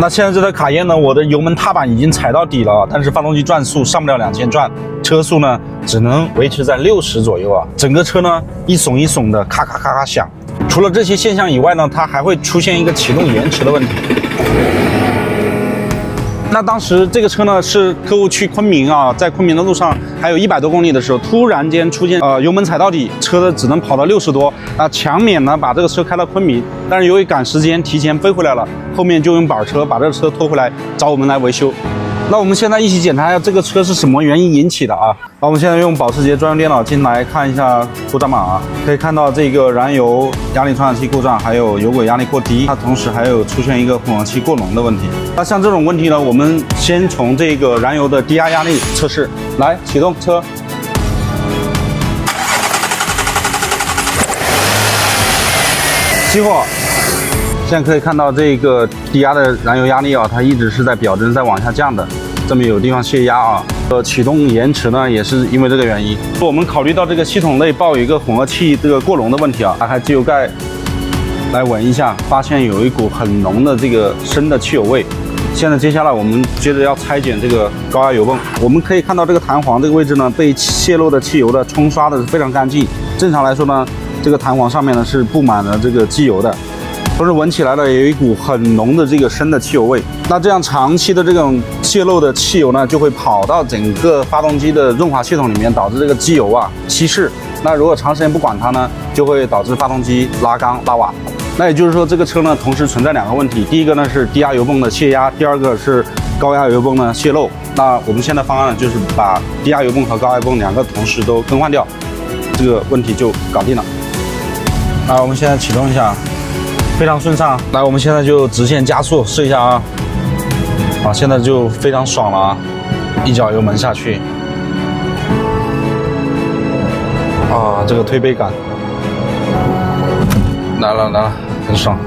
那现在这台卡宴呢，我的油门踏板已经踩到底了，但是发动机转速上不了2000转，车速呢只能维持在60左右啊。整个车呢一耸一耸的，咔咔咔咔响。除了这些现象以外呢，它还会出现一个启动延迟的问题。那当时这个车呢是客户去昆明啊，在昆明的路上还有100多公里的时候，突然间出现油门踩到底，车的只能跑到60多，强勉呢把这个车开到昆明，但是由于赶时间提前飞回来了，后面就用板车把这个车拖回来找我们来维修。那我们现在一起检查一下这个车是什么原因引起的啊？好，我们现在用保时捷专用电脑进来看一下故障码啊，可以看到这个燃油压力传感器故障，还有油轨压力过低，它同时还有出现一个混合气过浓的问题。那像这种问题呢，我们先从这个燃油的低压压力测试来启动车。熄火。现在可以看到这个低压的燃油压力啊，它一直是在表征在往下降的，这边有地方泄压啊。启动延迟呢，也是因为这个原因。我们考虑到这个系统内抱有一个混合气这个过浓的问题啊，打开机油盖来闻一下，发现有一股很浓的这个生的汽油味。现在接下来我们接着要拆解这个高压油泵，我们可以看到这个弹簧这个位置呢，被泄漏的汽油的冲刷的是非常干净。正常来说呢，这个弹簧上面呢是布满了这个机油的。同时闻起来呢，有一股很浓的这个生的汽油味。那这样长期的这种泄漏的汽油呢，就会跑到整个发动机的润滑系统里面，导致这个机油啊稀释。那如果长时间不管它呢，就会导致发动机拉缸拉瓦。那也就是说，这个车呢同时存在2个问题，第一个呢是低压油泵的泄压，第二个是高压油泵呢泄漏。那我们现在方案呢就是把低压油泵和高压油泵2个同时都更换掉，这个问题就搞定了。那我们现在启动一下。非常顺畅，来，我们现在就直线加速试一下啊！啊，现在就非常爽了啊！一脚油门下去，啊，这个推背感来了，很爽。